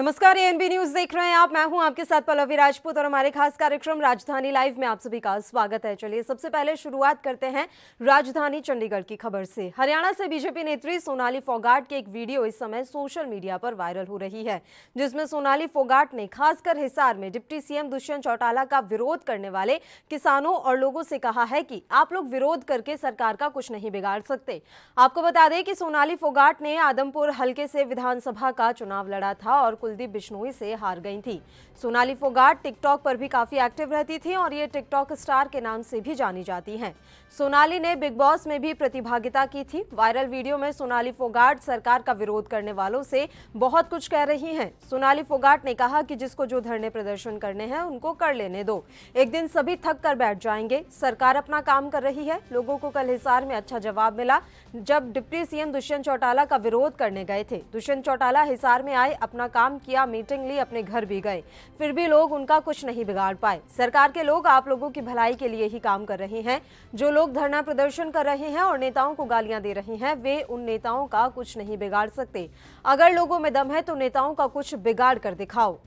नमस्कार, ANB news देख रहे हैं आप। मैं हूं आपके साथ पल्लवी राजपूत और हमारे खास कार्यक्रम राजधानी लाइव में आप सभी का स्वागत है। चलिए सबसे पहले शुरुआत करते हैं राजधानी चंडीगढ़ की खबर से। हरियाणा से बीजेपी नेत्री सोनाली फोगाट की एक वीडियो इस समय सोशल मीडिया पर वायरल हो रही है, जिसमें सोनाली फोगाट ने खासकर हिसार में डिप्टी सीएम दुष्यंत चौटाला का विरोध करने वाले किसानों और लोगों से कहा है कि आप लोग विरोध करके सरकार का कुछ नहीं बिगाड़ सकते। आपको बता दें कि सोनाली फोगाट ने आदमपुर हलके से विधानसभा का चुनाव लड़ा था और कुलदीप बिश्नोई से हार गई थी। सोनाली फोगाट टिकटॉक पर भी काफी एक्टिव रहती थी और ये टिकटॉक स्टार के नाम से भी जानी जाती हैं। सोनाली ने बिग बॉस में भी प्रतिभागिता की थी। वायरल वीडियो में सोनाली फोगाट सरकार का विरोध करने वालों से बहुत कुछ कह रही हैं। सोनाली फोगाट ने कहा कि जिसको जो धरने प्रदर्शन करने हैं उनको कर लेने दो, एक दिन सभी थक कर बैठ जाएंगे। सरकार अपना काम कर रही है। लोगों को कल हिसार में अच्छा जवाब मिला जब डिप्टी सीएम दुष्यंत चौटाला का विरोध करने गए थे। दुष्यंत चौटाला हिसार में आए, अपना काम किया, मीटिंग ली, अपने घर भी गए, फिर भी लोग उनका कुछ नहीं बिगाड़ पाए। सरकार के लोग आप लोगों की भलाई के लिए ही काम कर रहे हैं। जो लोग धरना प्रदर्शन कर रहे हैं और नेताओं को गालियां दे रहे हैं, वे उन नेताओं का कुछ नहीं बिगाड़ सकते। अगर लोगों में दम है तो नेताओं का कुछ बिगाड़ कर दिखाओ।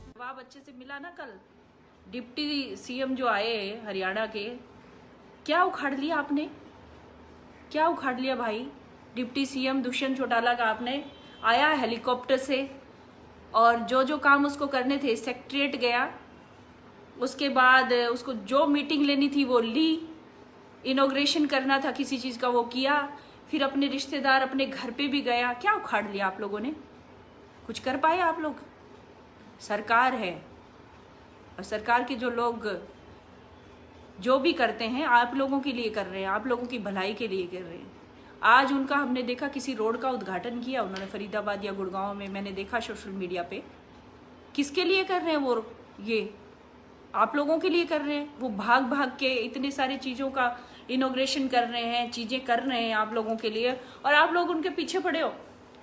जवाब अच्छे से मिला ना कल? डिप्टी सीएम जो आए हरियाणा के, क्या उखाड़ लिया आपने? क्या उखाड़ लिया भाई? डिप्टी सीएम दुष्यंत चौटाला का आपने आया हेलीकॉप्टर से और जो जो काम उसको करने थे सेक्रेटरीट गया, उसके बाद उसको जो मीटिंग लेनी थी वो ली, इनॉग्रेशन करना था किसी चीज़ का वो किया, फिर अपने रिश्तेदार अपने घर पे भी गया। क्या उखाड़ लिया आप लोगों ने? कुछ कर पाए आप लोग? सरकार है और सरकार के जो लोग जो भी करते हैं आप लोगों के लिए कर रहे हैं, आप लोगों की भलाई के लिए कर रहे हैं। आज उनका हमने देखा किसी रोड का उद्घाटन किया उन्होंने फरीदाबाद या गुड़गांव में, मैंने देखा सोशल मीडिया पे। किसके लिए कर रहे हैं वो? ये आप लोगों के लिए कर रहे हैं। वो भाग भाग के इतने सारी चीज़ों का इनॉग्रेशन कर रहे हैं, चीज़ें कर रहे हैं आप लोगों के लिए, और आप लोग उनके पीछे पड़े हो,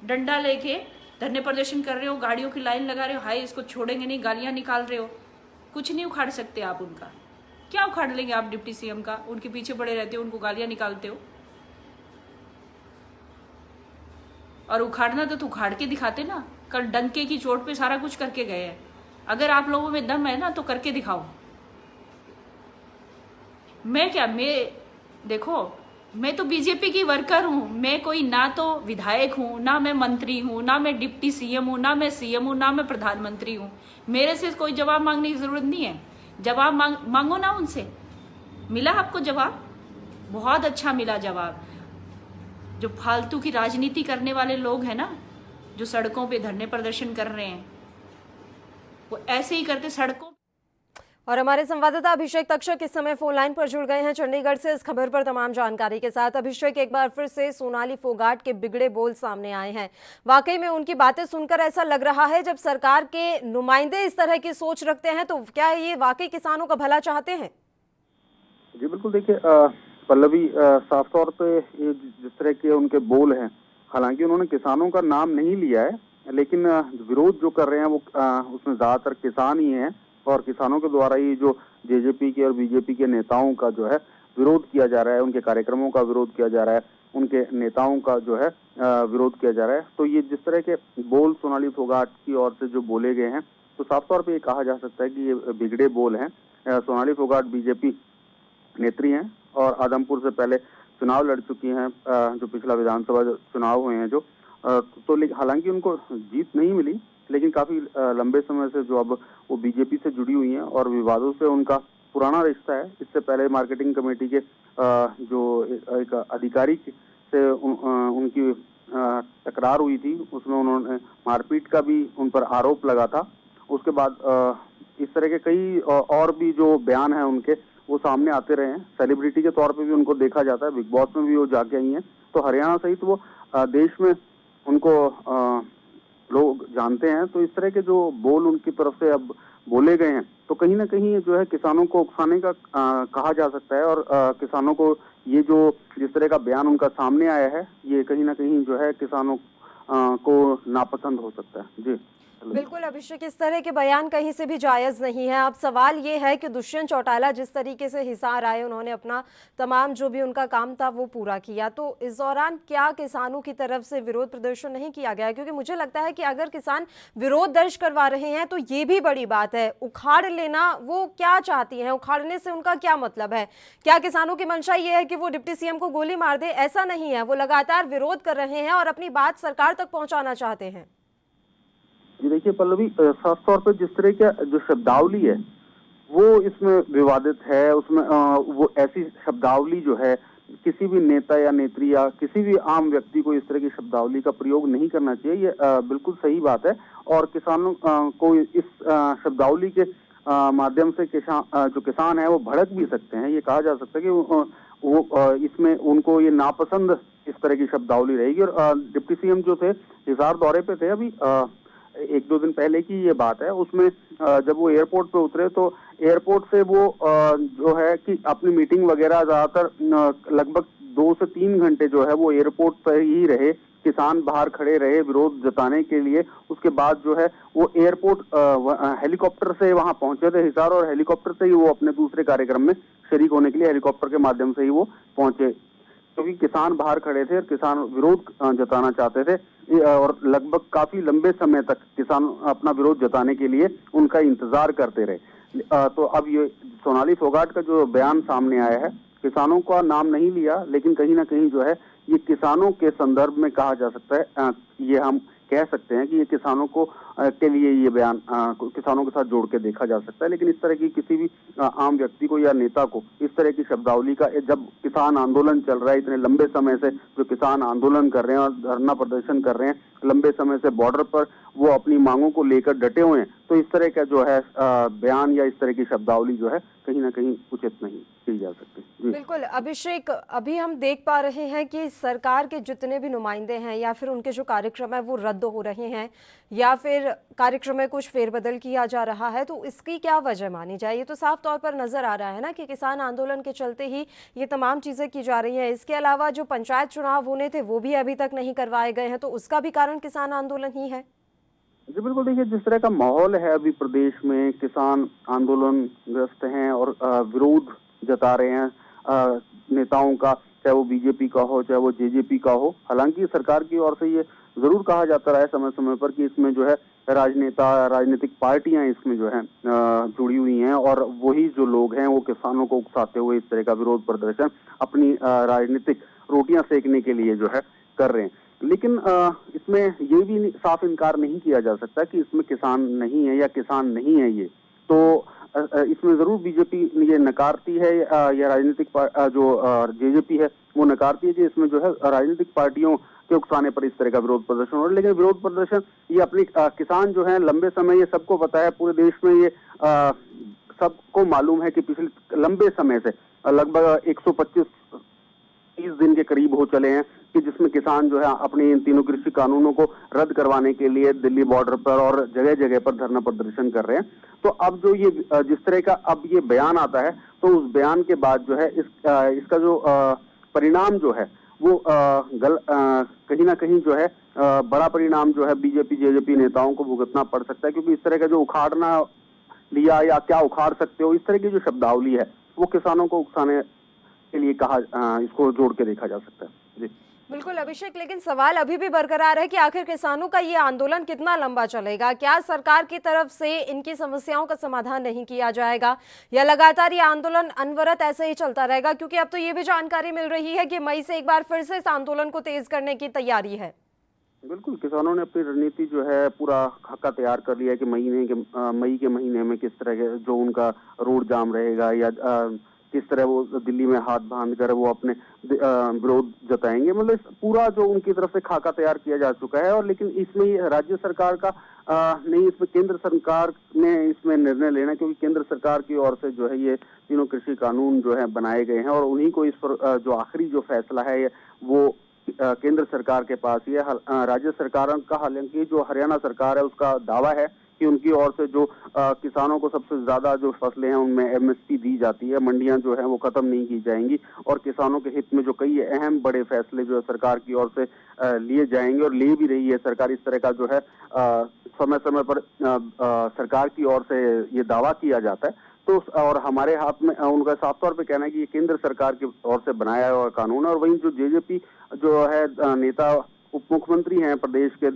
डंडा लेके धरने प्रदर्शन कर रहे हो, गाड़ियों की लाइन लगा रहे हो, हाय इसको छोड़ेंगे नहीं, गालियां निकाल रहे हो। कुछ नहीं उखाड़ सकते आप उनका। क्या उखाड़ लेंगे आप डिप्टी सीएम का? उनके पीछे पड़े रहते हो, उनको गालियां निकालते हो। और उखाड़ना तो उखाड़ के दिखाते ना। कल डंके की चोट पे सारा कुछ करके गए हैं। अगर आप लोगों में दम है ना तो करके दिखाओ। मैं देखो, मैं तो बीजेपी की वर्कर हूं। मैं कोई ना तो विधायक हूं, ना मैं मंत्री हूं, ना मैं डिप्टी सीएम हूं, ना मैं सीएम हूं, ना मैं प्रधानमंत्री हूं। मेरे से कोई जवाब मांगने की जरूरत नहीं है। जवाब मांगो ना उनसे। मिला आपको जवाब? बहुत अच्छा मिला जवाब। जो फालतू की राजनीति करने वाले लोग हैं ना, जो सड़कों पे धरने प्रदर्शन कर रहे हैं, वो ऐसे ही करते सड़कों। और हमारे संवाददाता अभिषेक तक्षक इस समय फोन लाइन पर जुड़ गए हैं चंडीगढ़ से इस खबर पर तमाम जानकारी के साथ। अभिषेक, एक बार फिर से सोनाली फोगाट के बिगड़े बोल सामने आए हैं। वाकई में उनकी बातें सुनकर ऐसा लग रहा है, जब सरकार के नुमाइंदे इस तरह की सोच रखते हैं तो क्या ये वाकई किसानों का भला चाहते हैं? जी बिल्कुल। देखिए पल्लवी, साफ तौर पे ये जिस तरह के उनके बोल हैं, हालांकि उन्होंने किसानों का नाम नहीं लिया है, लेकिन विरोध जो कर रहे हैं वो उसमें ज्यादातर किसान ही हैं और किसानों के द्वारा ही जो जेजेपी के और बीजेपी के नेताओं का जो है विरोध किया जा रहा है, उनके कार्यक्रमों का विरोध किया जा रहा है, उनके नेताओं का जो है विरोध किया जा रहा है। तो ये जिस तरह के बोल सोनाली फोगाट की ओर से जो बोले गए हैं, तो साफ तौर पर ये कहा जा सकता है कि ये बिगड़े बोल हैं। सोनाली फोगाट बीजेपी नेत्री हैं और आदमपुर से पहले चुनाव लड़ चुकी हैं, जो पिछला विधानसभा चुनाव हुए हैं जो, तो हालांकि उनको जीत नहीं मिली, लेकिन काफी लंबे समय से जो अब वो बीजेपी से जुड़ी हुई हैं और विवादों से उनका पुराना रिश्ता है। इससे पहले मार्केटिंग कमेटी के जो एक अधिकारी से उनकी तकरार हुई थी, उसमें उन्होंने मारपीट का भी उन पर आरोप लगा था। उसके बाद इस तरह के कई और भी जो बयान हैं उनके, वो सामने आते रहे हैं। सेलिब्रिटी के तौर पे भी उनको देखा जाता है, बिग बॉस में भी वो जाके आई हैं। तो हरियाणा सहित तो वो देश में उनको लोग जानते हैं। तो इस तरह के जो बोल उनकी तरफ से अब बोले गए हैं, तो कहीं ना कहीं जो है किसानों को उकसाने का कहा जा सकता है। और किसानों को ये जो जिस तरह का बयान उनका सामने आया है, ये कहीं ना कहीं जो है किसानों को नापसंद हो सकता है। जी बिल्कुल अभिषेक, इस तरह के बयान कहीं से भी जायज़ नहीं है। अब सवाल ये है कि दुष्यंत चौटाला जिस तरीके से हिसार आए, उन्होंने अपना तमाम जो भी उनका काम था वो पूरा किया, तो इस दौरान क्या किसानों की तरफ से विरोध प्रदर्शन नहीं किया गया? क्योंकि मुझे लगता है कि अगर किसान विरोध दर्ज करवा रहे हैं तो ये भी बड़ी बात है। उखाड़ लेना, वो क्या चाहती हैं? उखाड़ने से उनका क्या मतलब है? क्या किसानों की मंशा ये है कि वो डिप्टी सीएम को गोली मार दे? ऐसा नहीं है, वो लगातार विरोध कर रहे हैं और अपनी बात सरकार तक पहुंचाना चाहते हैं। जी देखिए पल्लवी, साफ तौर पे जिस तरह का जो शब्दावली है वो इसमें विवादित है। उसमें वो ऐसी शब्दावली जो है, किसी भी नेता या नेत्री या किसी भी आम व्यक्ति को इस तरह की शब्दावली का प्रयोग नहीं करना चाहिए। ये बिल्कुल सही बात है। और किसानों को इस शब्दावली के माध्यम से जो किसान है वो भड़क भी सकते हैं। ये कहा जा सकता है कि वो इसमें उनको ये नापसंद इस तरह की शब्दावली रहेगी। और डिप्टी सीएम जो थे, हिसार दौरे पे थे अभी, एक दो दिन पहले की ये बात है। उसमें जब वो एयरपोर्ट पे उतरे तो एयरपोर्ट से वो जो है कि अपनी मीटिंग वगैरह ज्यादातर लगभग 2 से 3 घंटे जो है वो एयरपोर्ट पर ही रहे। किसान बाहर खड़े रहे विरोध जताने के लिए। उसके बाद जो है वो एयरपोर्ट हेलीकॉप्टर से वहां पहुंचे थे हिसार, और हेलीकॉप्टर से ही वो अपने दूसरे कार्यक्रम में शरीक होने के लिए हेलीकॉप्टर के माध्यम से ही वो पहुंचे, क्योंकि किसान बाहर खड़े थे और किसान विरोध जताना चाहते थे। और लगभग काफी लंबे समय तक किसान अपना विरोध जताने के लिए उनका इंतजार करते रहे। तो अब ये सोनाली फोगाट का जो बयान सामने आया है, किसानों का नाम नहीं लिया, लेकिन कहीं ना कहीं जो है ये किसानों के संदर्भ में कहा जा सकता है। ये हम कह सकते हैं कि ये किसानों को के लिए ये बयान किसानों के साथ जोड़ के देखा जा सकता है। लेकिन इस तरह की किसी भी आम व्यक्ति को या नेता को इस तरह की शब्दावली का, जब किसान आंदोलन चल रहा है, इतने लंबे समय से जो किसान आंदोलन कर रहे हैं और धरना प्रदर्शन कर रहे हैं, लंबे समय से बॉर्डर पर वो अपनी मांगों को लेकर डटे हुए हैं, तो इस तरह का जो है बयान या इस तरह की शब्दावली जो है कहीं ना कहीं उचित नहीं की जा सकती। बिल्कुल अभिषेक, अभी हम देख पा रहे हैं कि सरकार के जितने भी नुमाइंदे हैं या फिर उनके जो कार्यक्रम है वो रद्द हो रहे हैं या फिर कार्यक्रम में कुछ फेरबदल किया जा रहा है, तो इसकी क्या वजह मानी जाए? ये तो साफ तौर पर नजर आ रहा है ना कि किसान आंदोलन के चलते ही ये तमाम चीजें की जा रही हैं। इसके अलावा जो पंचायत चुनाव होने थे वो भी अभी तक नहीं करवाए गए हैं, तो उसका भी कारण किसान आंदोलन ही है। जी बिल्कुल, देखिए जिस तरह का माहौल है अभी प्रदेश में, किसान आंदोलन ग्रस्त हैं और विरोध जता रहे हैं नेताओं का, चाहे वो बीजेपी का हो चाहे वो जेजेपी का हो। हालांकि सरकार की ओर से ये जरूर कहा जाता रहा है समय समय पर कि इसमें जो है राजनीतिक पार्टियां इसमें जो है जुड़ी हुई हैं, और वही जो लोग हैं वो किसानों को उकसाते हुए इस तरह का विरोध प्रदर्शन अपनी राजनीतिक रोटियां सेकने के लिए जो है कर रहे हैं। लेकिन इसमें ये भी साफ इनकार नहीं किया जा सकता कि इसमें किसान नहीं है या किसान नहीं है। ये तो इसमें जरूर बीजेपी ये नकारती है, या राजनीतिक जो जेजेपी है वो नकारती है कि इसमें जो है राजनीतिक पार्टियों के उकसाने पर इस तरह का विरोध प्रदर्शन हो रहा है। लेकिन विरोध प्रदर्शन ये अपनी किसान जो है लंबे समय, ये सबको पता है, पूरे देश में ये सबको मालूम है कि पिछले लंबे समय से लगभग 125-30 दिन के करीब हो चले हैं कि जिसमें किसान जो है अपने इन तीनों कृषि कानूनों को रद्द करवाने के लिए दिल्ली बॉर्डर पर और जगह जगह पर धरना प्रदर्शन कर रहे हैं। तो अब जो ये जिस तरह का अब ये बयान आता है, तो उस बयान के बाद जो है इसका जो परिणाम जो है वो कहीं ना कहीं जो है बड़ा परिणाम जो है बीजेपी जेजेपी नेताओं को भुगतना पड़ सकता है, क्योंकि इस तरह का जो उखाड़ना लिया या क्या उखाड़ सकते हो, इस तरह की जो शब्दावली है वो किसानों को उकसाने के लिए इसको जोड़ के देखा जा सकता है। जी बिल्कुल अभिषेक, लेकिन सवाल अभी भी बरकरार है कि आखिर किसानों का ये आंदोलन कितना लंबा चलेगा? क्या सरकार की तरफ से इनकी समस्याओं का समाधान नहीं किया जाएगा या लगातार ये आंदोलन अनवरत ऐसे ही चलता रहेगा? क्योंकि अब तो ये भी जानकारी मिल रही है कि मई से एक बार फिर से इस आंदोलन को तेज करने की तैयारी है। बिल्कुल, किसानों ने अपनी रणनीति जो है पूरा खाका तैयार कर लिया है कि मई के महीने में किस तरह के जो उनका रोड जाम रहेगा या किस तरह वो दिल्ली में हाथ बांध कर वो अपने विरोध जताएंगे। मतलब पूरा जो उनकी तरफ से खाका तैयार किया जा चुका है। और लेकिन इसमें राज्य सरकार का नहीं, इसमें केंद्र सरकार ने इसमें निर्णय लेना, क्योंकि केंद्र सरकार की ओर से जो है ये तीनों कृषि कानून जो है बनाए गए हैं और उन्हीं को इस पर जो आखिरी जो फैसला है वो केंद्र सरकार के पास ही है। राज्य सरकार का, हालांकि जो हरियाणा सरकार है उसका दावा है कि उनकी ओर से जो किसानों को सबसे ज्यादा जो फसलें हैं उनमें एमएसपी दी जाती है, मंडियां जो है वो खत्म नहीं की जाएंगी और किसानों के हित में जो कई अहम बड़े फैसले जो है सरकार की ओर से लिए जाएंगे और ले भी रही है सरकार। इस तरह का जो है समय समय पर सरकार की ओर से ये दावा किया जाता है। तो और हमारे हाथ में उनका साफ तौर पे कहना है कि ये केंद्र सरकार की ओर से बनाया हुआ कानून है। और वहीं जो जेजेपी जो है नेता उप मुख्यमंत्री हैं प्रदेश के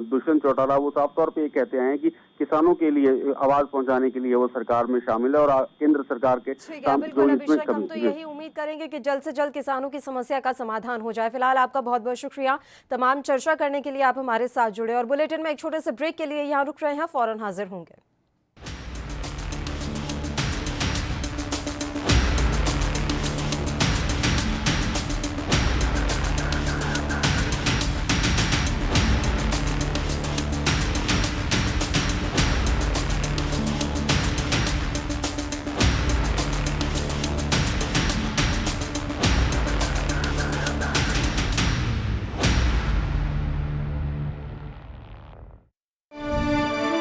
दुष्यंत चौटाला, वो साफ तौर पे ये कहते हैं कि किसानों के लिए आवाज पहुंचाने के लिए वो सरकार में शामिल है और केंद्र सरकार के ठीक है, बिल्कुल अभिषेक, हम तो यही उम्मीद करेंगे कि जल्द से जल्द किसानों की समस्या का समाधान हो जाए। फिलहाल आपका बहुत बहुत शुक्रिया तमाम चर्चा करने के लिए, आप हमारे साथ जुड़े। और बुलेटिन में एक छोटे से ब्रेक के लिए यहाँ रुक रहे हैं, फौरन हाजिर होंगे।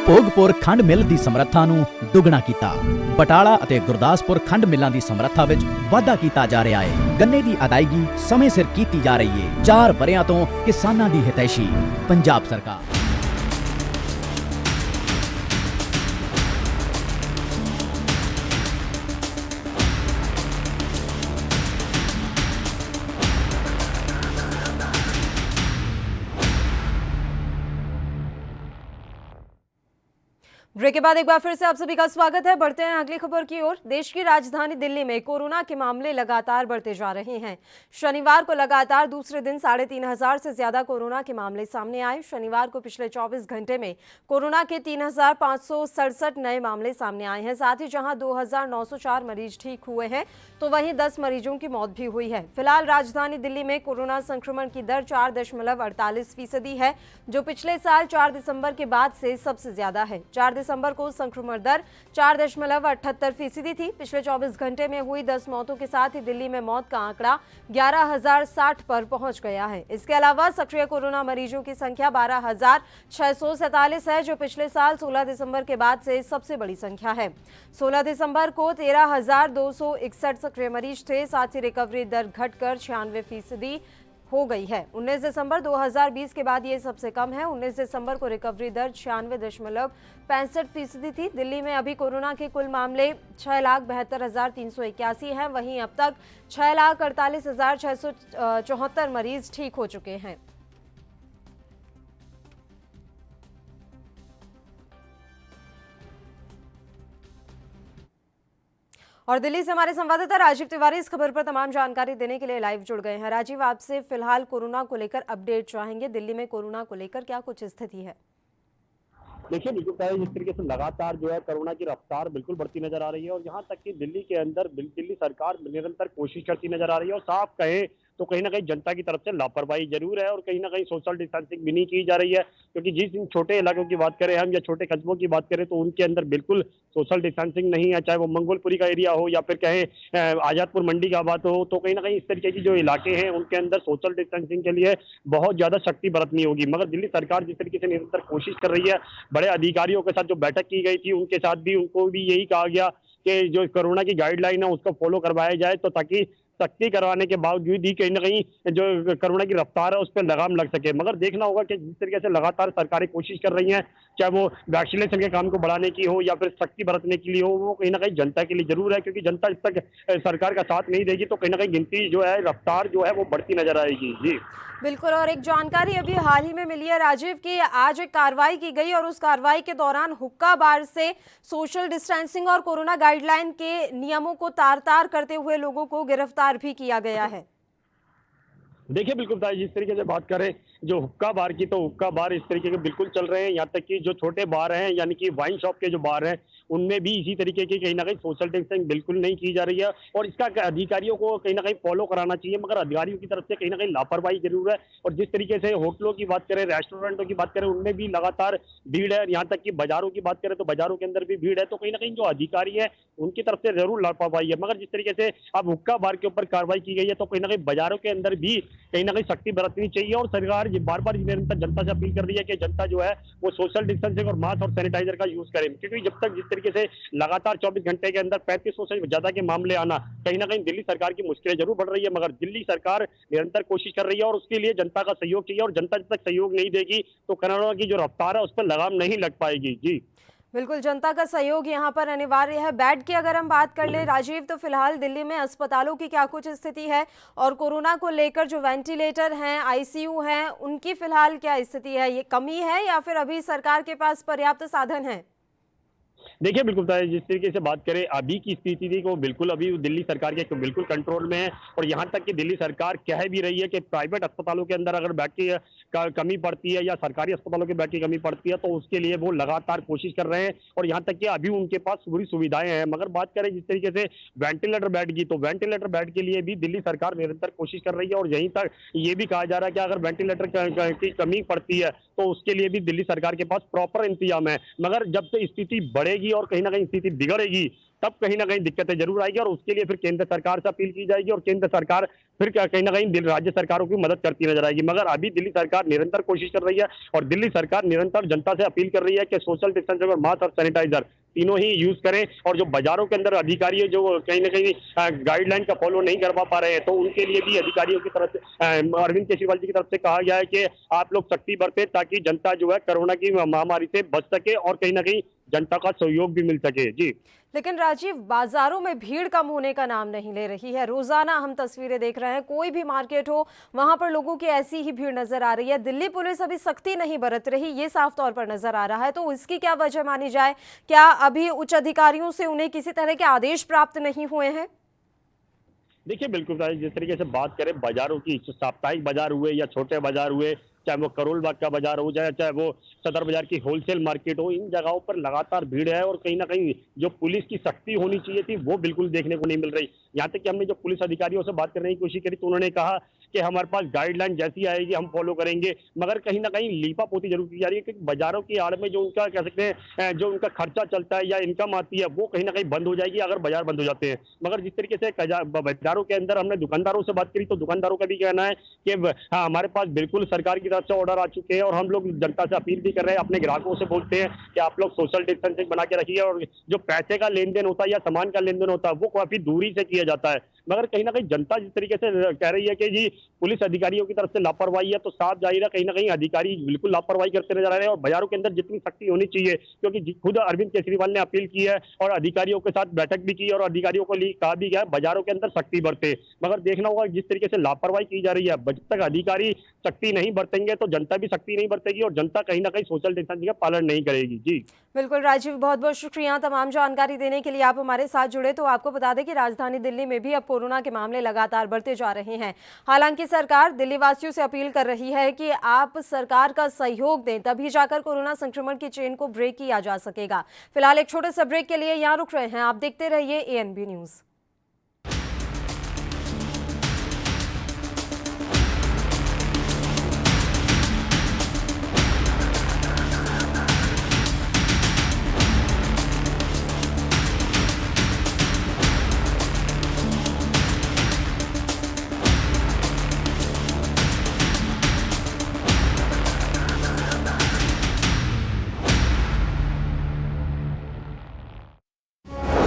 ਭੋਗਪੁਰ ਖੰਡ ਮਿੱਲ ਦੀ ਸਮਰੱਥਾ ਨੂੰ ਦੁੱਗਣਾ ਕੀਤਾ। ਬਟਾਲਾ ਅਤੇ ਗੁਰਦਾਸਪੁਰ ਖੰਡ ਮਿੱਲਾਂ ਦੀ ਸਮਰੱਥਾ ਵਿੱਚ ਵਾਧਾ ਕੀਤਾ ਜਾ ਰਿਹਾ ਹੈ। ਗੰਨੇ ਦੀ ਅਦਾਇਗੀ ਸਮੇਂ ਸਿਰ ਕੀਤੀ ਜਾ ਰਹੀ ਹੈ। 4 ਵਰ੍ਹਿਆਂ ਤੋਂ ਕਿਸਾਨਾਂ ਦੀ ਹਿਤੈਸ਼ੀ ਪੰਜਾਬ ਸਰਕਾਰ। ब्रेक के बाद एक बार फिर से आप सभी का स्वागत है। बढ़ते हैं अगली खबर की ओर। देश की राजधानी दिल्ली में कोरोना के मामले लगातार बढ़ते जा रहे हैं। शनिवार को लगातार दूसरे दिन 3,500 से ज्यादा कोरोना के मामले सामने आए। शनिवार को पिछले 24 घंटे में कोरोना के 3,567 नए मामले सामने आए हैं। साथ ही जहां 2,904 मरीज ठीक हुए हैं तो वहीं 10 मरीजों की मौत भी हुई है। फिलहाल राजधानी दिल्ली में कोरोना संक्रमण की दर 4.48% है, जो पिछले साल 4 दिसंबर के बाद से सबसे ज्यादा है। 4 दिसंबर को संक्रमण दर 4.78% थी। पिछले 24 घंटे में हुई 10 मौतों के साथ ही दिल्ली में मौत का आंकड़ा 11,060 पर पहुंच गया है। इसके अलावा सक्रिय कोरोना मरीजों की संख्या 12,647 है, जो पिछले साल 16 दिसंबर के बाद से सबसे बड़ी संख्या है। 16 दिसंबर को 13,261 सक्रिय मरीज थे। साथ ही रिकवरी दर घटकर 96% हो गई है। 19 दिसंबर 2020 के बाद ये सबसे कम है। 19 दिसंबर को रिकवरी दर 96.65% थी। दिल्ली में अभी कोरोना के कुल मामले 6,72,381 हैं। वहीं अब तक 6,48,674 मरीज ठीक हो चुके हैं। और दिल्ली से हमारे संवाददाता राजीव तिवारी इस खबर पर तमाम जानकारी देने के लिए लाइव जुड़ गए हैं। राजीव, आपसे फिलहाल कोरोना को लेकर अपडेट चाहेंगे। दिल्ली में कोरोना को लेकर क्या कुछ स्थिति है? देखिए बिल्कुल, जिस तरीके से लगातार जो है कोरोना की रफ्तार बिल्कुल बढ़ती नजर आ रही है और यहाँ तक कि दिल्ली के अंदर दिल्ली सरकार निरंतर कोशिश करती नजर आ रही है और साफ कहें तो कहीं ना कहीं जनता की तरफ से लापरवाही जरूर है और कहीं ना कहीं सोशल डिस्टेंसिंग भी नहीं की जा रही है। क्योंकि जिस छोटे इलाकों की बात करें हम या छोटे कस्बों की बात करें तो उनके अंदर बिल्कुल सोशल डिस्टेंसिंग नहीं है, चाहे वो मंगोलपुरी का एरिया हो या फिर कहें आजादपुर मंडी का बात हो। तो कहीं ना कहीं इस तरीके की जो इलाके हैं उनके अंदर सोशल डिस्टेंसिंग के लिए बहुत ज्यादा सख्ती बरतनी होगी। मगर दिल्ली सरकार जिस तरीके से निरंतर कोशिश कर रही है, बड़े अधिकारियों के साथ जो बैठक की गई थी उनके साथ भी उनको भी यही कहा गया कि जो कोरोना की गाइडलाइन है उसको फॉलो करवाया जाए, तो ताकि सख्ती करवाने के बावजूद ही कहीं ना कहीं जो कोरोना की रफ्तार है उस पर लगाम लग सके। मगर देखना होगा कि जिस तरीके से लगातार सरकारें कोशिश कर रही हैं, चाहे वो वैक्सीनेशन के काम को बढ़ाने की हो या फिर सख्ती बरतने के लिए हो, वो कहीं ना कहीं जनता के लिए जरूर है। क्योंकि जनता जब तक सरकार का साथ नहीं देगी तो कहीं ना कहीं गिनती जो है रफ्तार जो है वो बढ़ती नजर आएगी। जी बिल्कुल। और एक जानकारी अभी हाल ही में मिली है राजीव की आज एक कार्रवाई की गई और उस कार्रवाई के दौरान हुक्का बार से सोशल डिस्टेंसिंग और कोरोना गाइडलाइन के नियमों को तार-तार करते हुए लोगों को गिरफ्तार भी किया गया है। देखिए बिल्कुल जिस तरीके से बात करें जो हुक्का बार की, तो हुक्का बार इस तरीके के बिल्कुल चल रहे हैं। यहाँ तक कि जो छोटे बार हैं यानी कि वाइन शॉप के जो बार हैं उनमें भी इसी तरीके की कहीं ना कहीं सोशल डिस्टेंसिंग बिल्कुल नहीं की जा रही है और इसका अधिकारियों को कहीं ना कहीं फॉलो कराना चाहिए। मगर अधिकारियों की तरफ से कहीं ना कहीं लापरवाही जरूर है। और जिस तरीके से होटलों की बात करें, रेस्टोरेंटों की बात करें, उनमें भी लगातार भीड़ है। यहाँ तक कि बाजारों की बात करें तो बाजारों के अंदर भी भीड़ है। तो कहीं ना कहीं जो अधिकारी है उनकी तरफ से जरूर लापरवाही है। मगर जिस तरीके से अब हुक्का बार के ऊपर कार्रवाई की गई है तो कहीं ना कहीं बाजारों के अंदर भी कहीं ना कहीं सख्ती बरतनी चाहिए और सरकार ये बार बार निरंतर जनता से अपील कर रही है कि जनता जो है वो सोशल डिस्टेंसिंग और मास्क और सैनिटाइजर का यूज करें, क्योंकि जब तक जिस तरीके से लगातार 24 घंटे के अंदर 3500 से ज्यादा के मामले आना, कहीं ना कहीं दिल्ली सरकार की मुश्किलें जरूर बढ़ रही है, मगर दिल्ली सरकार निरंतर कोशिश कर रही है और उसके लिए जनता का सहयोग चाहिए, और जनता जब तक सहयोग नहीं देगी तो कोरोना की जो रफ्तार है उस पर लगाम नहीं लग पाएगी। जी बिल्कुल, जनता का सहयोग यहाँ पर अनिवार्य है। बेड की अगर हम बात कर लें राजीव, तो फिलहाल दिल्ली में अस्पतालों की क्या कुछ स्थिति है, और कोरोना को लेकर जो वेंटिलेटर हैं, आईसीयू हैं, उनकी फिलहाल क्या स्थिति है? ये कमी है या फिर अभी सरकार के पास पर्याप्त साधन है? देखिए, बिल्कुल जिस तरीके से बात करें अभी की स्थिति थी वो बिल्कुल अभी दिल्ली सरकार के बिल्कुल कंट्रोल में है, और यहाँ तक कि दिल्ली सरकार कह भी रही है कि प्राइवेट अस्पतालों के अंदर अगर बेड की कमी पड़ती है या सरकारी अस्पतालों के बेड की कमी पड़ती है तो उसके लिए वो लगातार कोशिश कर रहे हैं, और यहाँ तक कि अभी उनके पास पूरी सुविधाएं हैं। मगर बात करें जिस तरीके से वेंटिलेटर बेड की, तो वेंटिलेटर बेड के लिए भी दिल्ली सरकार निरंतर कोशिश कर रही है, और यहीं तक ये भी कहा जा रहा है कि अगर वेंटिलेटर की कमी पड़ती है तो उसके लिए भी दिल्ली सरकार के पास प्रॉपर इंतजाम है। मगर जब से स्थिति बढ़ेगी और कहीं ना कहीं स्थिति बिगड़ेगी तब कहीं ना कहीं दिक्कतें जरूर आएगी, और उसके लिए फिर केंद्र सरकार से अपील की जाएगी, और केंद्र सरकार फिर कहीं ना कहीं राज्य सरकारों की मदद करती नजर आएगी। मगर अभी दिल्ली सरकार निरंतर कोशिश कर रही है, और दिल्ली सरकार निरंतर जनता से अपील कर रही है कि सोशल डिस्टेंसिंग और मास्क और सैनिटाइजर तीनों ही यूज करें, और जो बाजारों के अंदर अधिकारी है जो कहीं ना कहीं गाइडलाइन का फॉलो नहीं कर पा रहे हैं तो उनके लिए भी अधिकारियों की तरफ से अरविंद केजरीवाल जी की तरफ से कहा गया है कि आप लोग सख्ती बरतें ताकि जनता जो है कोरोना की महामारी से बच सके और कहीं ना कहीं जनता का सहयोग भी मिल सके। जी लेकिन राजीव, बाजारों में भीड़ कम होने का नाम नहीं ले रही है। रोजाना हम तस्वीरें देख रहे हैं, कोई भी मार्केट हो वहां पर लोगों की ऐसी ही भीड़ नजर आ रही है। दिल्ली पुलिस अभी सख्ती नहीं बरत रही, ये साफ तौर पर नजर आ रहा है, तो इसकी क्या वजह मानी जाए? क्या अभी उच्च अधिकारियों से उन्हें किसी तरह के आदेश प्राप्त नहीं हुए हैं? देखिए, बिल्कुल जिस तरीके से बात करें बाजारों की, साप्ताहिक बाजार हुए या छोटे बाजार हुए, चाहे वो करोल बाग का बाजार हो जाए, चाहे वो सदर बाजार की होलसेल मार्केट हो, इन जगहों पर लगातार भीड़ है, और कहीं ना कहीं जो पुलिस की सख्ती होनी चाहिए थी वो बिल्कुल देखने को नहीं मिल रही। यहाँ तक कि हमने जो पुलिस अधिकारियों से बात करने की कोशिश करी तो उन्होंने कहा कि हमारे पास गाइडलाइन जैसी आएगी हम फॉलो करेंगे, मगर कहीं ना कहीं लीपापोती जरूर की जा रही है, क्योंकि बाजारों की आड़ में जो उनका कह सकते हैं जो उनका खर्चा चलता है या इनकम आती है वो कहीं ना कहीं बंद हो जाएगी अगर बाजार बंद हो जाते हैं। मगर जिस तरीके से बाजारों के अंदर हमने दुकानदारों से बात करी तो दुकानदारों का भी कहना है कि हाँ, हमारे पास बिल्कुल सरकार की तरफ से ऑर्डर आ चुके हैं, और हम लोग जनता से अपील भी कर रहे हैं, अपने ग्राहकों से बोलते हैं कि आप लोग सोशल डिस्टेंसिंग बना के रखिए, और जो पैसे का लेन देन होता है या सामान का लेन देन होता है वो काफी दूरी से किया जाता है। मगर कहीं ना कहीं जनता जिस तरीके से कह रही है कि जी पुलिस अधिकारियों की तरफ से लापरवाही है, तो साफ जाहिर है कहीं ना कहीं अधिकारी बिल्कुल लापरवाही करते नजर आ रहे हैं, और बाजारों के अंदर जितनी सख्ती होनी चाहिए, क्योंकि खुद अरविंद केजरीवाल ने अपील की है और अधिकारियों के साथ बैठक भी की और अधिकारियों को कहा भी गया बाजारों के अंदर सख्ती बरते। मगर देखना होगा जिस तरीके से लापरवाही की जा रही है, जब तक अधिकारी सख्ती नहीं बरतेंगे तो जनता भी सख्ती नहीं बरतेगी, और जनता कहीं ना कहीं सोशल डिस्टेंसिंग का पालन नहीं करेगी। जी बिल्कुल राजीव, बहुत बहुत शुक्रिया तमाम जानकारी देने के लिए। आप हमारे साथ जुड़े। तो आपको बता दें कि राजधानी दिल्ली में भी अब कोरोना के मामले लगातार बढ़ते जा रहे हैं। हालांकि सरकार दिल्ली वासियों से अपील कर रही है कि आप सरकार का सहयोग दें, तभी जाकर कोरोना संक्रमण की चेन को ब्रेक किया जा सकेगा। फिलहाल एक छोटे से ब्रेक के लिए यहाँ रुक रहे हैं। आप देखते रहिए ANB न्यूज।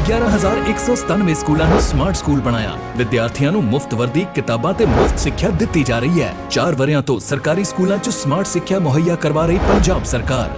ग्यारह 1197 ਸਕੂਲਾਂ ਨੂੰ ਸਮਾਰਟ ਸਕੂਲ ਬਣਾਇਆ। ਵਿਦਿਆਰਥੀਆਂ ਨੂੰ ਮੁਫਤ ਵਰਦੀ, ਕਿਤਾਬਾਂ ਤੇ ਮੁਫਤ ਸਿੱਖਿਆ ਦਿੱਤੀ ਜਾ ਰਹੀ ਹੈ। 4 ਵਰਿਆਂ ਤੋਂ ਸਰਕਾਰੀ ਸਕੂਲਾਂ 'ਚ ਸਮਾਰਟ ਸਿੱਖਿਆ ਮੁਹੱਈਆ ਕਰਵਾ ਰਹੀ ਪੰਜਾਬ ਸਰਕਾਰ।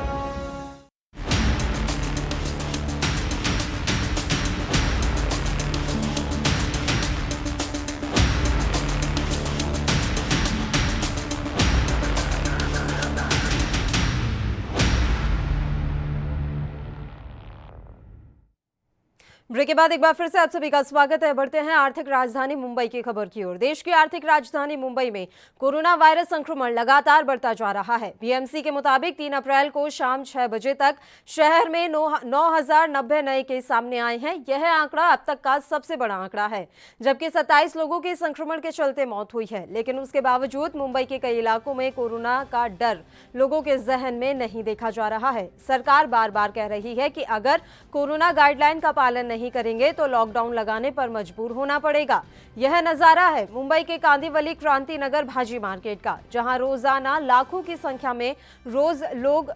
ब्रेक के बाद एक बार फिर से आप सभी का स्वागत है। बढ़ते हैं आर्थिक राजधानी मुंबई की खबर की ओर। देश की आर्थिक राजधानी मुंबई में कोरोना वायरस संक्रमण लगातार बढ़ता जा रहा है। बीएमसी के मुताबिक 3 अप्रैल को शाम 6 बजे तक शहर में 9,090 नए केस सामने आए हैं। यह आंकड़ा अब तक का सबसे बड़ा आंकड़ा है, जबकि 27 लोगों की संक्रमण के चलते मौत हुई है। लेकिन उसके बावजूद मुंबई के कई इलाकों में कोरोना का डर लोगों के जहन में नहीं देखा जा रहा है। सरकार बार बार कह रही है कि अगर कोरोना गाइडलाइन का पालन नहीं नहीं करेंगे तो लॉकडाउन लगाने पर मजबूर होना पड़ेगा। यह नजारा है मुंबई के कांदिवली क्रांति नगर भाजी मार्केट का, जहां रोजाना लाखों की संख्या में लोग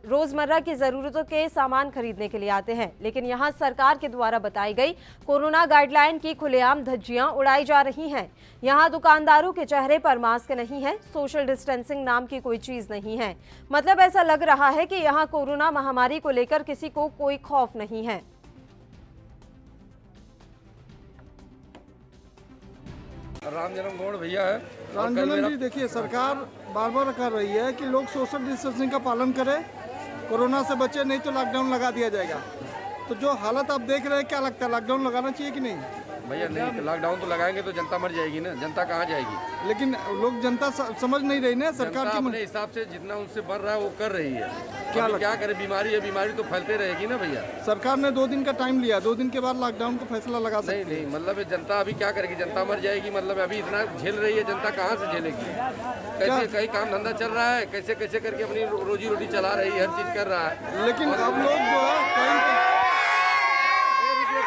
रोजमर्रा की जरूरतों के सामान खरीदने के लिए आते हैं। लेकिन यहां सरकार के द्वारा बताई गई कोरोना गाइडलाइन की खुलेआम धज्जियां उड़ाई जा रही हैं। यहां दुकानदारों के चेहरे पर मास्क नहीं है, सोशल डिस्टेंसिंग नाम की कोई चीज नहीं है। मतलब ऐसा लग रहा है कि यहां कोरोना महामारी को लेकर किसी को कोई खौफ नहीं है। राम जन्मभूमि भैया है। राम जन्म जी, देखिए सरकार बार बार कर रही है कि लोग सोशल डिस्टेंसिंग का पालन करें, कोरोना से बचे, नहीं तो लॉकडाउन लगा दिया जाएगा। तो जो हालत आप देख रहे हैं, क्या लगता है लॉकडाउन लगाना चाहिए कि नहीं? भैया नहीं, लॉकडाउन तो लगाएंगे तो जनता मर जाएगी ना, जनता कहाँ जाएगी? लेकिन लोग जनता समझ नहीं रही ना सरकार की। अपने हिसाब से जितना उनसे बढ़ रहा है वो कर रही है। क्या करे, बीमारी है, बीमारी तो फैलते रहेगी ना भैया। सरकार ने 2 दिन का टाइम लिया, 2 दिन के बाद लॉकडाउन का फैसला लगा सकते हैं। नहीं, मतलब जनता अभी क्या करेगी, जनता मर जाएगी। मतलब अभी इतना झेल रही है जनता, कहाँ से झेलेगी? कैसे कहीं काम धंधा चल रहा है, कैसे कैसे करके अपनी रोजी रोटी चला रही है, हर चीज कर रहा है। लेकिन अब लोग जो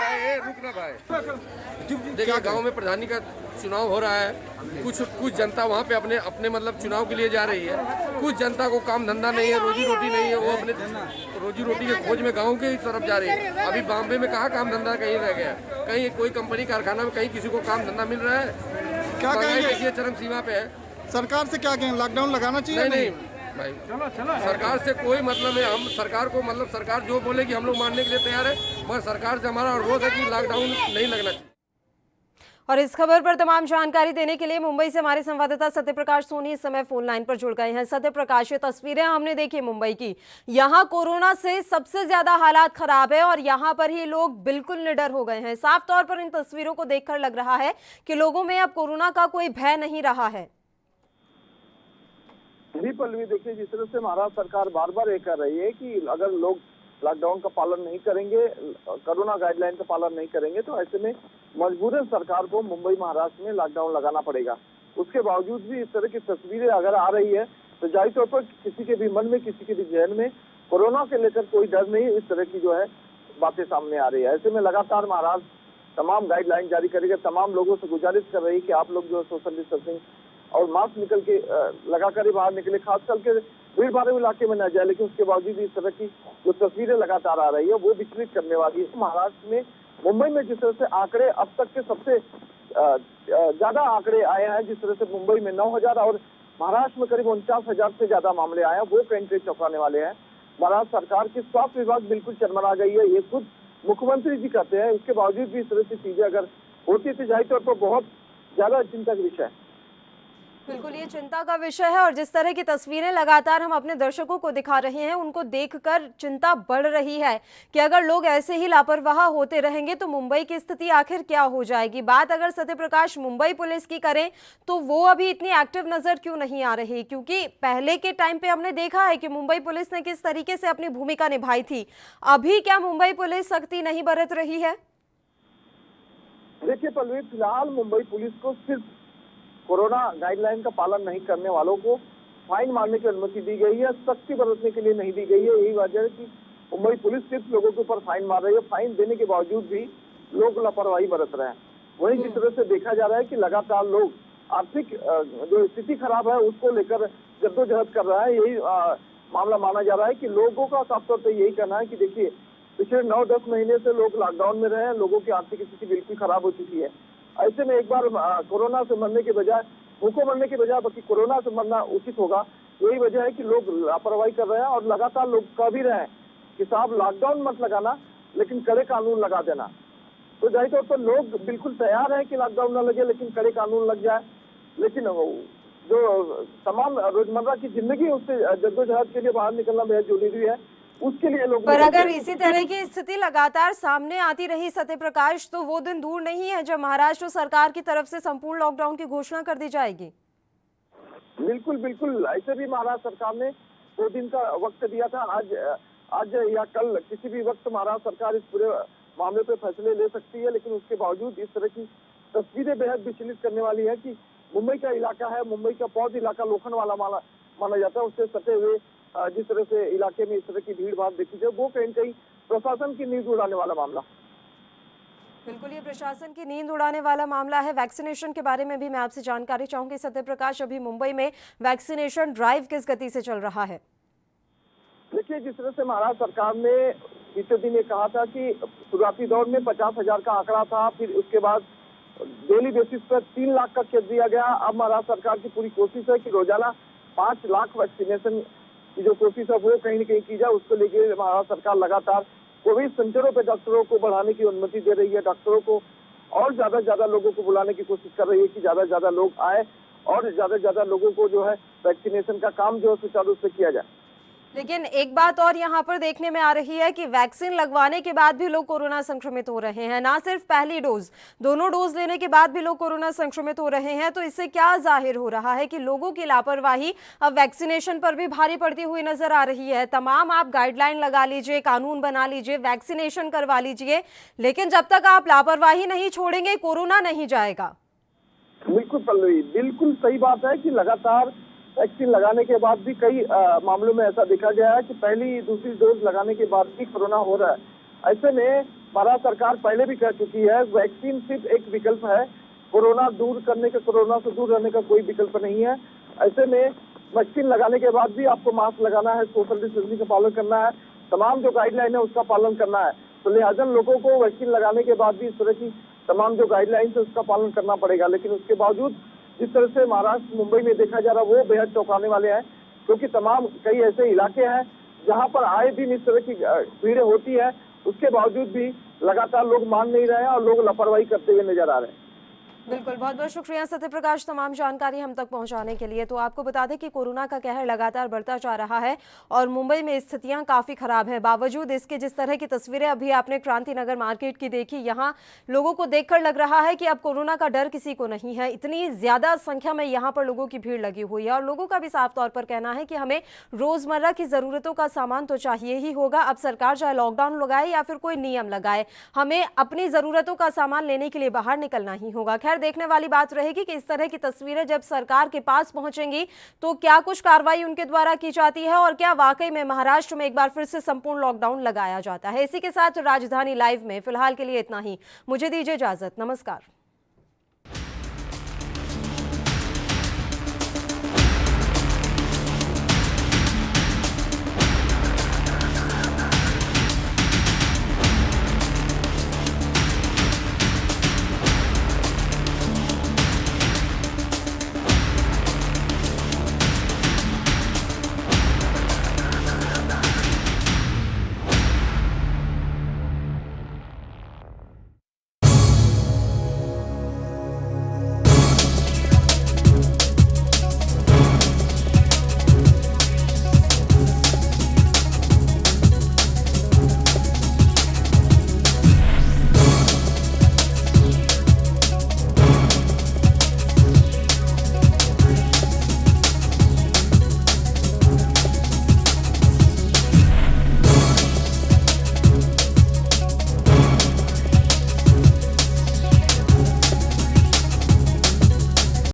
है रुकना भाई, देखिए गांव में प्रधानी का चुनाव हो रहा है, कुछ जनता वहाँ पे अपने मतलब चुनाव के लिए जा रही है। कुछ जनता को काम धंधा नहीं है, रोजी रोटी नहीं है, वो अपने रोजी रोटी के खोज में गांव के तरफ जा रही है। अभी बॉम्बे में कहाँ काम धंधा कहीं रह गया, कहीं कोई कंपनी कारखाना में कहीं किसी को काम धंधा मिल रहा है? क्या कहेंगे? चरम सीमा पे है। सरकार से क्या कहें, लॉकडाउन लगाना चाहिए? नहीं भाई, सरकार से कोई मतलब है। हम सरकार को मतलब सरकार जो बोलेगी हम लोग मानने के लिए तैयार है, मगर सरकार से हमारा अनुरोध है कि लॉकडाउन नहीं लगना चाहिए। और इस खबर पर तमाम जानकारी देने के लिए मुंबई से हमारे संवाददाता सत्यप्रकाश सोनी इस समय फोन लाइन पर जुड़ गए हैं। सत्यप्रकाश, ये तस्वीरें हमने देखी मुंबई की, यहाँ कोरोना से सबसे ज्यादा हालात खराब है और यहाँ पर ही लोग बिल्कुल निडर हो गए हैं। साफ तौर पर इन तस्वीरों को देखकर लग रहा है कि लोगों में अब कोरोना का कोई भय नहीं रहा है। जी पल्लवी, देखिए जिस तरह से महाराष्ट्र सरकार बार बार ये कर रही है कि अगर लोग लॉकडाउन का पालन नहीं करेंगे, कोरोना गाइडलाइन का पालन नहीं करेंगे, तो ऐसे में मजबूरन सरकार को मुंबई महाराष्ट्र में लॉकडाउन लगाना पड़ेगा। उसके बावजूद भी इस तरह की तस्वीरें अगर आ रही है तो जाहिर तौर पर किसी के भी मन में, किसी के भी जहन में कोरोना के लेकर कोई डर नहीं, इस तरह की जो है बातें सामने आ रही है। ऐसे में लगातार महाराष्ट्र तमाम गाइडलाइन जारी करेगा, तमाम लोगों से गुजारिश कर रही है कि आप लोग जो है सोशल डिस्टेंसिंग और मास्क निकल के लगाकर ही बाहर निकले, खास करके भीड़ भाड़ इलाके में न जाए। लेकिन उसके बावजूद इस तरह की जो तस्वीरें लगातार आ रही है वो विचलित करने वाली है। महाराष्ट्र में, मुंबई में जिस तरह से आंकड़े अब तक के सबसे ज्यादा आंकड़े आए हैं, जिस तरह से मुंबई में 9,000 और महाराष्ट्र में करीब 49,000 से ज्यादा मामले आए हैं, वो कहीं चौंकाने वाले हैं। महाराष्ट्र सरकार की स्वास्थ्य विभाग बिल्कुल चरमरा गई है, ये खुद मुख्यमंत्री जी कहते हैं। इसके बावजूद भी इस तरह की चीजें अगर होती तो जाहिर तौर पर बहुत ज्यादा चिंता का विषय है। बिल्कुल ये चिंता का विषय है और जिस तरह की तस्वीरें लगातार हम अपने दर्शकों को दिखा रहे हैं, उनको देखकर चिंता बढ़ रही है कि अगर लोग ऐसे ही लापरवाह होते रहेंगे तो मुंबई की स्थिति आखिर क्या हो जाएगी। बात अगर सत्यप्रकाश मुंबई पुलिस की करें तो वो अभी इतनी एक्टिव नजर क्यों नहीं आ रही, क्योंकि पहले के टाइम पे हमने देखा है कि मुंबई पुलिस ने किस तरीके से अपनी भूमिका निभाई थी। अभी क्या मुंबई पुलिस सख्ती नहीं बरत रही है? देखिए पल्लवी, फिलहाल मुंबई पुलिस को सिर्फ कोरोना गाइडलाइन का पालन नहीं करने वालों को फाइन मारने की अनुमति दी गई है, सख्ती बरतने के लिए नहीं दी गई है। यही वजह है कि मुंबई पुलिस सिर्फ लोगों के ऊपर फाइन मार रही है। फाइन देने के बावजूद भी लोग लापरवाही बरत रहे हैं। वहीं जिस तरह से देखा जा रहा है कि लगातार लोग आर्थिक जो स्थिति खराब है उसको लेकर जद्दोजहद कर रहा है। यही मामला माना जा रहा है कि लोगों का साफ तौर पर यही कहना है कि देखिए पिछले 9-10 महीने से लोग लॉकडाउन में रहे हैं, लोगों की आर्थिक स्थिति बिल्कुल खराब हो चुकी है। ऐसे में एक बार कोरोना से मरने के बजाय, भूखों मरने के बजाय बल्कि कोरोना से मरना उचित होगा। यही वजह है कि लोग लापरवाही कर रहे हैं और लगातार लोग कह भी रहे हैं कि साहब लॉकडाउन मत लगाना, लेकिन कड़े कानून लगा देना। तो जाहिर तौर पर लोग बिल्कुल तैयार हैं कि लॉकडाउन न लगे, लेकिन कड़े कानून लग जाए। लेकिन जो तमाम रोजमर्रा की जिंदगी, उससे जद्दोजहद के लिए बाहर निकलना बेहद जरूरी है। उसके लिए लोग, पर अगर इसी तरह की स्थिति लगातार सामने आती रही सत्यप्रकाश, तो वो दिन दूर नहीं है जब महाराष्ट्र सरकार की तरफ से संपूर्ण लॉकडाउन की घोषणा कर दी जाएगी। बिल्कुल बिल्कुल, ऐसे भी महाराष्ट्र सरकार ने 2 दिन का वक्त दिया था। आज या कल किसी भी वक्त महाराष्ट्र सरकार इस पूरे मामले पे फैसले ले सकती है। लेकिन उसके बावजूद इस तरह की तस्वीरें बेहद विचलित करने वाली है कि मुंबई का इलाका है, मुंबई का पौध इलाका लोखंडवाला माना जाता है, उससे सटे हुए जिस तरह से इलाके में इस तरह की भीड़ भाड़ देखी जाए, वो कहीं प्रशासन की नींद उड़ाने वाला मामला। बिल्कुल, ये प्रशासन की नींद उड़ाने वाला मामला है। वैक्सीनेशन के बारे में भी मैं आपसे जानकारी चाहूंगी। सत्यप्रकाश, अभी मुंबई में वैक्सीनेशन ड्राइव किस गति से चल रहा है? देखिए, जिस तरह से महाराष्ट्र सरकार ने बीते दिन ये कहा था कि शुरुआती दौर में 50,000 का आंकड़ा था, फिर उसके बाद डेली बेसिस पर 3 लाख का कर दिया गया। अब महाराष्ट्र सरकार की पूरी कोशिश है कि रोजाना 5 लाख वैक्सीनेशन की जो कोशिश है वो कहीं न कहीं की जाए। उसको लेके महाराष्ट्र सरकार लगातार कोविड सेंटरों पे डॉक्टरों को बढ़ाने की अनुमति दे रही है। डॉक्टरों को और ज्यादा से ज्यादा लोगों को बुलाने की कोशिश कर रही है कि ज्यादा से ज्यादा लोग आए और ज्यादा से ज्यादा लोगों को जो है वैक्सीनेशन का काम जो है सुचारू रूप से किया जाए। लेकिन एक बात और यहाँ पर देखने में आ रही है कि वैक्सीन लगवाने के बाद भी लोग कोरोना संक्रमित हो रहे हैं। ना सिर्फ पहली डोज, दोनों डोज लेने के बाद भी लोग कोरोना संक्रमित हो रहे हैं। तो इससे क्या जाहिर हो रहा है कि लोगों की लापरवाही अब वैक्सीनेशन पर भी भारी पड़ती हुई नजर आ रही है। तमाम आप गाइडलाइन लगा लीजिए, कानून बना लीजिए, वैक्सीनेशन करवा लीजिए, लेकिन जब तक आप लापरवाही नहीं छोड़ेंगे कोरोना नहीं जाएगा। बिल्कुल पल्लवी, बिल्कुल सही बात है कि लगातार वैक्सीन लगाने के बाद भी कई मामलों में ऐसा देखा गया है कि पहली दूसरी डोज लगाने के बाद भी कोरोना हो रहा है। ऐसे में महाराष्ट्र सरकार पहले भी कह चुकी है वैक्सीन सिर्फ एक विकल्प है, कोरोना दूर करने का, कोरोना से दूर रहने का कोई विकल्प नहीं है। ऐसे में वैक्सीन लगाने के बाद भी आपको मास्क लगाना है, सोशल डिस्टेंसिंग का पालन करना है, तमाम जो गाइडलाइन है उसका पालन करना है। तो लिहाजा लोगों को वैक्सीन लगाने के बाद भी इस तरह की तमाम जो गाइडलाइन है उसका पालन करना पड़ेगा। लेकिन उसके बावजूद जिस तरह से महाराष्ट्र मुंबई में देखा जा रहा है वो बेहद चौंकाने वाले हैं, क्योंकि तमाम कई ऐसे इलाके हैं जहां पर आए दिन इस तरह की भीड़ होती है, उसके बावजूद भी लगातार लोग मान नहीं रहे हैं और लोग लापरवाही करते हुए नजर आ रहे हैं। बिल्कुल, बहुत बहुत शुक्रिया सत्यप्रकाश तमाम जानकारी हम तक पहुंचाने के लिए। तो आपको बता दें कि कोरोना का कहर लगातार बढ़ता जा रहा है और मुंबई में स्थितियां काफ़ी ख़राब है। बावजूद इसके जिस तरह की तस्वीरें अभी आपने क्रांति नगर मार्केट की देखी, यहाँ लोगों को देखकर लग रहा है कि अब कोरोना का डर किसी को नहीं है। इतनी ज़्यादा संख्या में यहाँ पर लोगों की भीड़ लगी हुई है और लोगों का भी साफ तौर पर कहना है कि हमें रोज़मर्रा की ज़रूरतों का सामान तो चाहिए ही होगा। अब सरकार चाहे लॉकडाउन लगाए या फिर कोई नियम लगाए, हमें अपनी ज़रूरतों का सामान लेने के लिए बाहर निकलना ही होगा। खैर, देखने वाली बात रहेगी कि इस तरह की तस्वीरें जब सरकार के पास पहुंचेंगी तो क्या कुछ कार्रवाई उनके द्वारा की जाती है और क्या वाकई में महाराष्ट्र में एक बार फिर से संपूर्ण लॉकडाउन लगाया जाता है। इसी के साथ राजधानी लाइव में फिलहाल के लिए इतना ही। मुझे दीजिए इजाजत, नमस्कार।